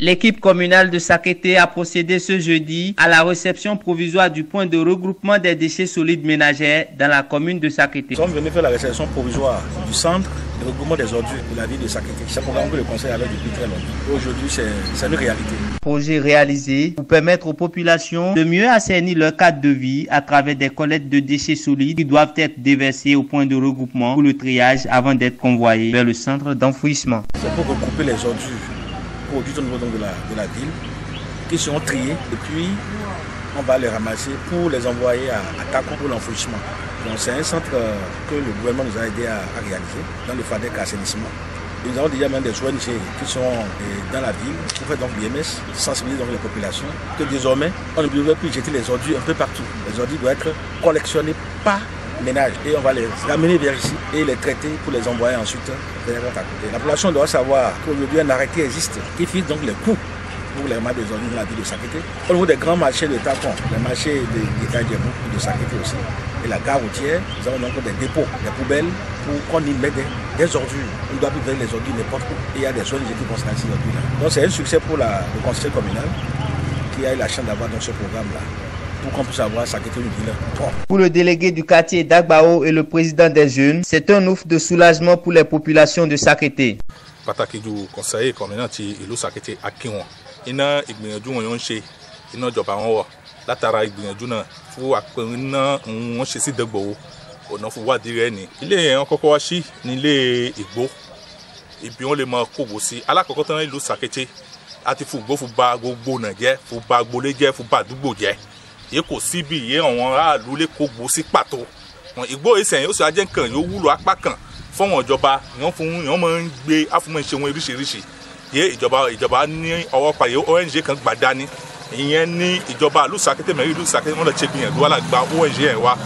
L'équipe communale de Sakété a procédé ce jeudi à la réception provisoire du point de regroupement des déchets solides ménagers dans la commune de Sakété. Nous sommes venus faire la réception provisoire du centre de regroupement des ordures de la ville de Sakété. C'est un programme que le conseil avait depuis très longtemps. Aujourd'hui, c'est une réalité. Projet réalisé pour permettre aux populations de mieux assainir leur cadre de vie à travers des collectes de déchets solides qui doivent être déversés au point de regroupement pour le triage avant d'être convoyés vers le centre d'enfouissement. C'est pour regrouper les ordures produits au niveau de la ville qui seront triés et puis on va les ramasser pour les envoyer à Tako pour l'enfouissement. Donc c'est un centre que le gouvernement nous a aidé à réaliser dans le FADEC assainissement. Et nous avons déjà même des ONG qui sont dans la ville pour faire donc l'IMS, sensibiliser donc les populations que désormais on ne devrait plus jeter les ordures un peu partout. Les ordures doivent être collectionnées par ménage et on va les ramener vers ici et les traiter pour les envoyer ensuite vers à côté. La population doit savoir qu'aujourd'hui un arrêté existe qui fixe donc les coûts pour les remas des ordures dans la ville de Sakété. Au niveau des grands marchés de Takon, les marchés de Kajemou, de Sakété aussi, et la gare routière, nous avons donc des dépôts, des poubelles pour qu'on y mette des ordures. On ne doit plus faire les ordures n'importe où. Et il y a des zones qui concernent ces ordures-là. Donc c'est un succès pour le conseil communal qui a eu la chance d'avoir dans ce programme-là. Pour qu'on puisse avoir Sakété une ville propre. Pour le délégué du quartier d'Agbao et le président des jeunes, c'est un ouf de soulagement pour les populations de Sakété. Pataki du conseil communal ti ìlú Sakété akiwọn iná ìgbìyànjú wọn ń ṣe iná ìjọba wọn wà látara ìgbìyànjú náà fún àpẹẹrẹ iná wọn ṣe sí Dẹgbòho ọ̀nà fún wádìí rẹ̀ ní ilé yẹn kọ́kọ́ wá sí nílé Ìgbó ibi wọn lè máa kówó sí alákọ̀ọ́kọ́ tán ìlú Sakété àti fún Ìgbó fún ba gbogbo náà jẹ́ fún ba gbolé jẹ́ fún ba àdúgbò jẹ́ yìí kò síbi yìí àwọn aráàlú lè kó gbó sí pàtó Ìgbó ìsẹ̀yìn ó sì ajẹ́ nǹkan yóò wúlò apá kan fọ́wọ́n ìjọba ìyọ́n máa ń gbé àfúnmọ́ ìṣe wọn oríṣiríṣi yé ìjọba ní ọwọ́ pàyẹ ONG kan gbà dání ìyẹn ní ìjọba ìlú Sakété mẹ́rin ìlú Sakété wọ́n lọ ṣe gbìyànjú wà lágbà ONG yẹn wá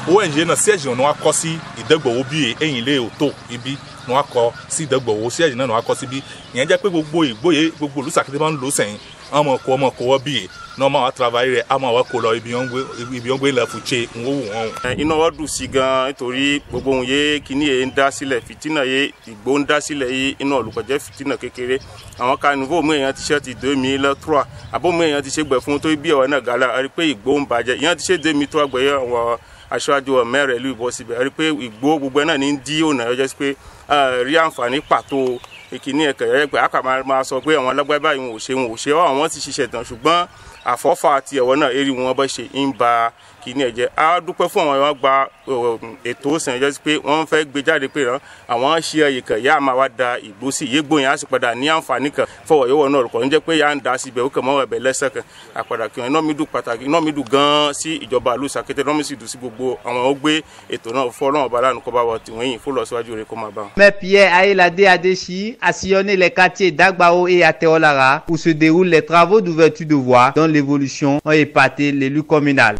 ONG náà siège náà wọ́n kọ́ sí Ìdẹ́gbòho bí ẹ̀yìn ilé òtó ibi ni wọ́n kọ́ sí Ìdẹ́gbòho siège náà wọ́n kọ́ síbi ìyẹn jẹ́ pé gbogbo Ìgbóyè gbogbo ìlú Sakété máa ń lò sẹ́yìn ọmọ kò wọ́ bíi náà máa wá travailler rẹ̀ á máa wá kó lọ ibi wọ́n gbé lọ fún ṣe ń wò wọ́n. Iná wa dùn sí gan nítorí gbogbo ohun yé kíní yé ń dá sílẹ̀ fìtínà yé Ìgbó ń dá sílẹ̀ yé iná olùkọ́jẹ́ fìtínà kékeré àwọn kanivó mú èèyàn ti ṣe ti 2003 àbó mú èèyàn ti ṣe gbẹ̀ fún tó bí ẹ̀wọ̀n náà gàlà rí pé Ìgbó ń bàjẹ́ èèyàn ti ṣe 2003 gbẹ̀yẹ àwọn aṣáájú mẹ́rẹ̀ ìlú ìbọ̀ síbẹ̀ rí pé Ìgbó gbogbo náà ní dí ọ̀nà ẹ̀jẹ̀ sí pé rí àǹfààní pàtó ìkíní ẹ̀kẹ́ ẹgbẹ́ àkà máa sọ pé àwọn alágbá báyìí wọn ò ṣe àwọn ti ṣiṣẹ́ tán ṣùgbọ́n àfọ́fà àti ẹ̀wọ̀n náà èrì wọn bá ṣe ń ba kíní ẹ̀jẹ̀ á dúpẹ́ fún àwọn gba ètò òsàn ẹ̀jẹ̀ sí pé wọ́n fẹ́ gbé jáde pé àwọn ṣe ẹ̀yẹ kan yá máa wá da Ìgbó sí ìyégbó yẹn á sì padà ní àǹfààní kan fọwọ́ yẹ̀wọ̀ náà kò ń jẹ́ pé yá ń da síbẹ̀ ó kàn mọ́ ẹ̀bẹ̀ lẹ́sẹ̀ kan àpàdà kí wọn iná mi dùn gan sí ìjọba ìlú Sakété iná mi sì dùn sí gbogbo àwọn ó gbé ètò náà fọ́ ọlọ́run ọba lánàá kó bá wọ tìwọ́n yìí fún lọ síwájú rẹ̀ kó máa bá wọn. Mais Pierre Ayélade Adéchi a sillonné les quartiers d'Agbao et Ateolara où se déroulent les travaux d'ouverture de voies dont l'évolution ont épaté l'élu communal.